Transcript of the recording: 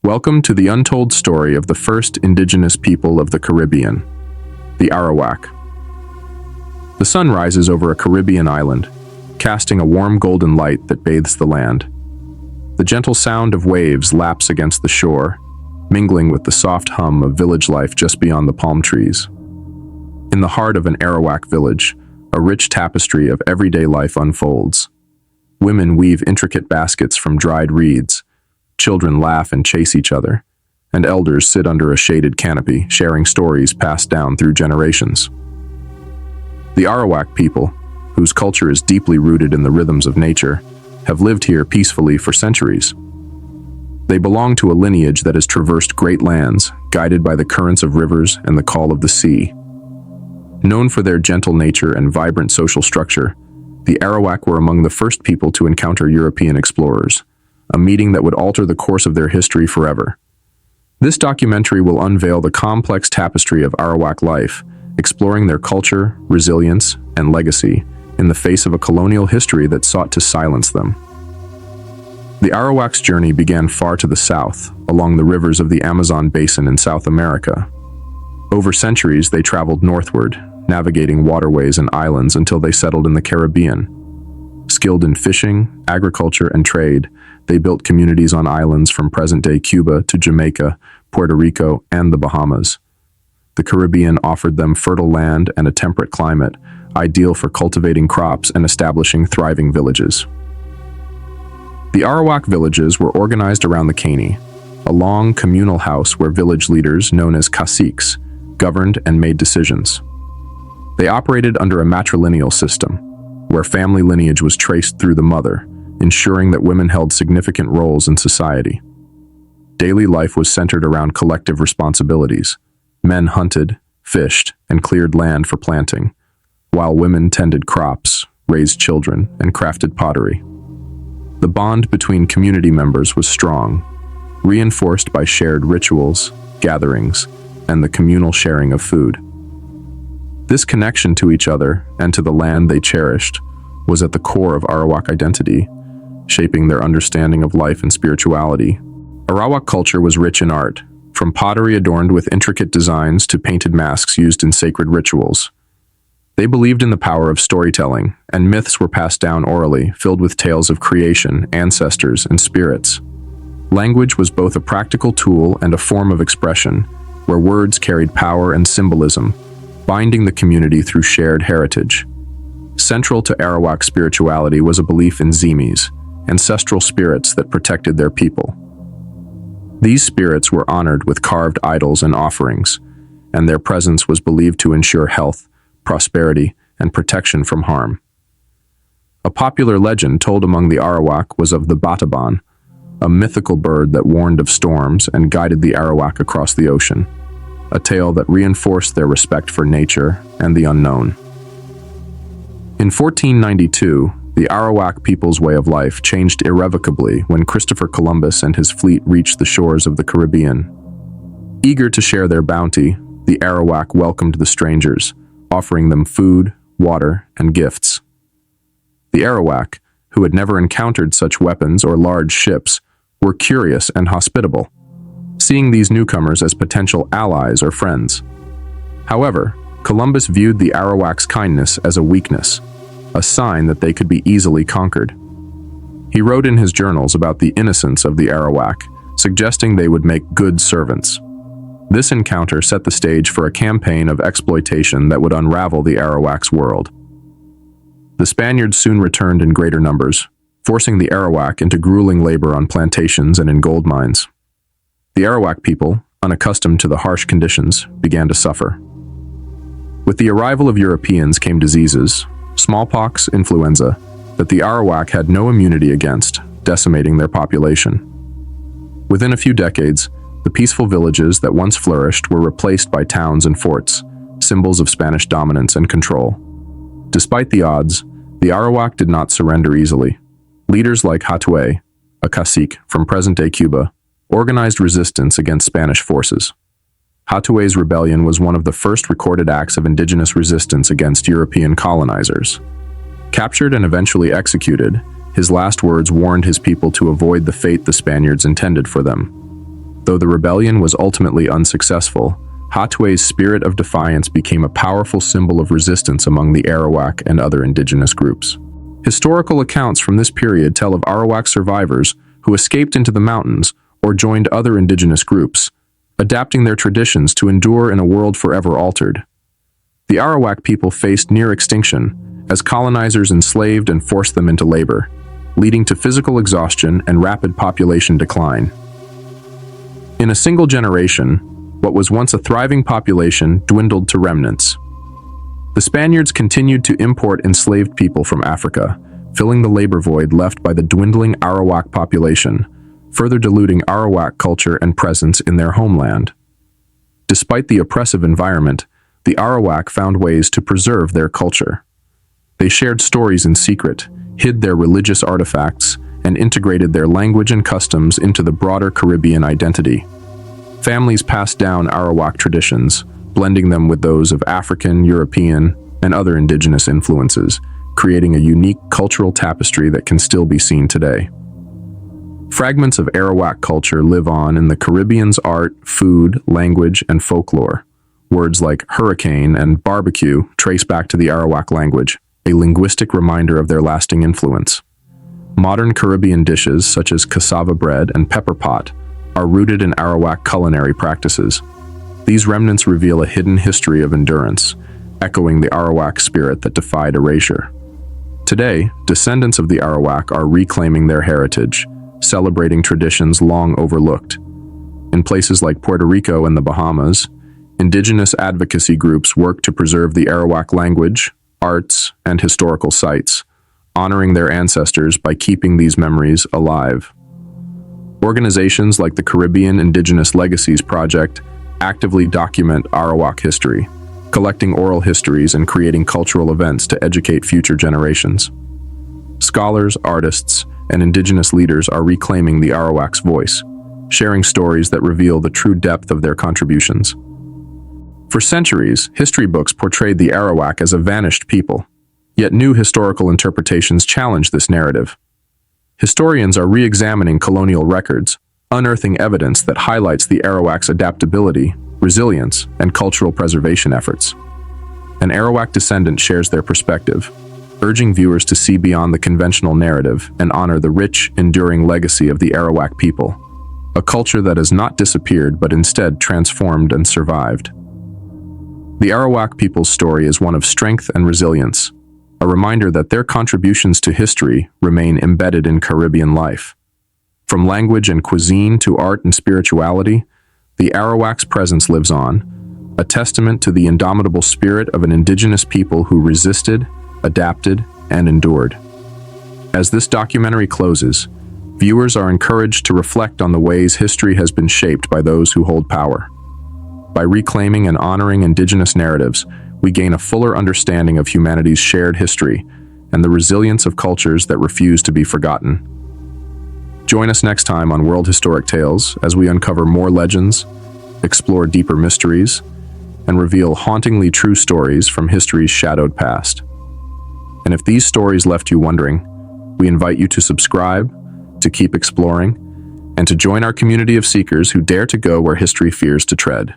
Welcome to the untold story of the first indigenous people of the Caribbean, the Arawak. The sun rises over a Caribbean island, casting a warm golden light that bathes the land. The gentle sound of waves laps against the shore, mingling with the soft hum of village life just beyond the palm trees. In the heart of an Arawak village, a rich tapestry of everyday life unfolds. Women weave intricate baskets from dried reeds, children laugh and chase each other, and elders sit under a shaded canopy, sharing stories passed down through generations. The Arawak people, whose culture is deeply rooted in the rhythms of nature, have lived here peacefully for centuries. They belong to a lineage that has traversed great lands, guided by the currents of rivers and the call of the sea. Known for their gentle nature and vibrant social structure, the Arawak were among the first people to encounter European explorers, a meeting that would alter the course of their history forever. This documentary will unveil the complex tapestry of Arawak life, exploring their culture, resilience, and legacy in the face of a colonial history that sought to silence them. The Arawak's journey began far to the south, along the rivers of the Amazon basin in South America. Over centuries, they traveled northward, navigating waterways and islands until they settled in the Caribbean. Skilled in fishing, agriculture, and trade, they built communities on islands from present-day Cuba to Jamaica, Puerto Rico, and the Bahamas. The Caribbean offered them fertile land and a temperate climate, ideal for cultivating crops and establishing thriving villages. The Arawak villages were organized around the Caney, a long communal house where village leaders, known as caciques, governed and made decisions. They operated under a matrilineal system, where family lineage was traced through the mother, ensuring that women held significant roles in society. Daily life was centered around collective responsibilities. Men hunted, fished, and cleared land for planting, while women tended crops, raised children, and crafted pottery. The bond between community members was strong, reinforced by shared rituals, gatherings, and the communal sharing of food. This connection to each other and to the land they cherished was at the core of Arawak identity, shaping their understanding of life and spirituality. Arawak culture was rich in art, from pottery adorned with intricate designs to painted masks used in sacred rituals. They believed in the power of storytelling, and myths were passed down orally, filled with tales of creation, ancestors, and spirits. Language was both a practical tool and a form of expression, where words carried power and symbolism, binding the community through shared heritage. Central to Arawak spirituality was a belief in Zimis, ancestral spirits that protected their people. These spirits were honored with carved idols and offerings, and their presence was believed to ensure health, prosperity, and protection from harm. A popular legend told among the Arawak was of the Bataban, a mythical bird that warned of storms and guided the Arawak across the ocean, a tale that reinforced their respect for nature and the unknown. In 1492, the Arawak people's way of life changed irrevocably when Christopher Columbus and his fleet reached the shores of the Caribbean. Eager to share their bounty, the Arawak welcomed the strangers, offering them food, water, and gifts. The Arawak, who had never encountered such weapons or large ships, were curious and hospitable, seeing these newcomers as potential allies or friends. However, Columbus viewed the Arawak's kindness as a weakness, a sign that they could be easily conquered. He wrote in his journals about the innocence of the Arawak, suggesting they would make good servants. This encounter set the stage for a campaign of exploitation that would unravel the Arawak's world. The Spaniards soon returned in greater numbers, forcing the Arawak into grueling labor on plantations and in gold mines. The Arawak people, unaccustomed to the harsh conditions, began to suffer. With the arrival of Europeans came diseases, smallpox, influenza, that the Arawak had no immunity against, decimating their population. Within a few decades, the peaceful villages that once flourished were replaced by towns and forts, symbols of Spanish dominance and control. Despite the odds, the Arawak did not surrender easily. Leaders like Hatuey, a cacique from present-day Cuba, organized resistance against Spanish forces. Hatuey's rebellion was one of the first recorded acts of indigenous resistance against European colonizers. Captured and eventually executed, his last words warned his people to avoid the fate the Spaniards intended for them. Though the rebellion was ultimately unsuccessful, Hatuey's spirit of defiance became a powerful symbol of resistance among the Arawak and other indigenous groups. Historical accounts from this period tell of Arawak survivors who escaped into the mountains or joined other indigenous groups, adapting their traditions to endure in a world forever altered. The Arawak people faced near extinction as colonizers enslaved and forced them into labor, leading to physical exhaustion and rapid population decline. In a single generation, what was once a thriving population dwindled to remnants. The Spaniards continued to import enslaved people from Africa, filling the labor void left by the dwindling Arawak population, further diluting Arawak culture and presence in their homeland. Despite the oppressive environment, the Arawak found ways to preserve their culture. They shared stories in secret, hid their religious artifacts, and integrated their language and customs into the broader Caribbean identity. Families passed down Arawak traditions, blending them with those of African, European, and other indigenous influences, creating a unique cultural tapestry that can still be seen today. Fragments of Arawak culture live on in the Caribbean's art, food, language, and folklore. Words like hurricane and barbecue trace back to the Arawak language, a linguistic reminder of their lasting influence. Modern Caribbean dishes such as cassava bread and pepper pot are rooted in Arawak culinary practices. These remnants reveal a hidden history of endurance, echoing the Arawak spirit that defied erasure. Today, descendants of the Arawak are reclaiming their heritage, celebrating traditions long overlooked. In places like Puerto Rico and the Bahamas, indigenous advocacy groups work to preserve the Arawak language, arts, and historical sites, honoring their ancestors by keeping these memories alive. Organizations like the Caribbean Indigenous Legacies Project actively document Arawak history, collecting oral histories and creating cultural events to educate future generations. Scholars, artists, and indigenous leaders are reclaiming the Arawak's voice, sharing stories that reveal the true depth of their contributions. For centuries, history books portrayed the Arawak as a vanished people, yet new historical interpretations challenge this narrative. Historians are re-examining colonial records, unearthing evidence that highlights the Arawak's adaptability, resilience, and cultural preservation efforts. An Arawak descendant shares their perspective, urging viewers to see beyond the conventional narrative and honor the rich, enduring legacy of the Arawak people, a culture that has not disappeared but instead transformed and survived. The Arawak people's story is one of strength and resilience, a reminder that their contributions to history remain embedded in Caribbean life. From language and cuisine to art and spirituality, the Arawak's presence lives on, a testament to the indomitable spirit of an indigenous people who resisted, adapted, and endured. As this documentary closes, viewers are encouraged to reflect on the ways history has been shaped by those who hold power. By reclaiming and honoring indigenous narratives, we gain a fuller understanding of humanity's shared history and the resilience of cultures that refuse to be forgotten. Join us next time on World Historic Tales as we uncover more legends, explore deeper mysteries, and reveal hauntingly true stories from history's shadowed past. And if these stories left you wondering, we invite you to subscribe, to keep exploring, and to join our community of seekers who dare to go where history fears to tread.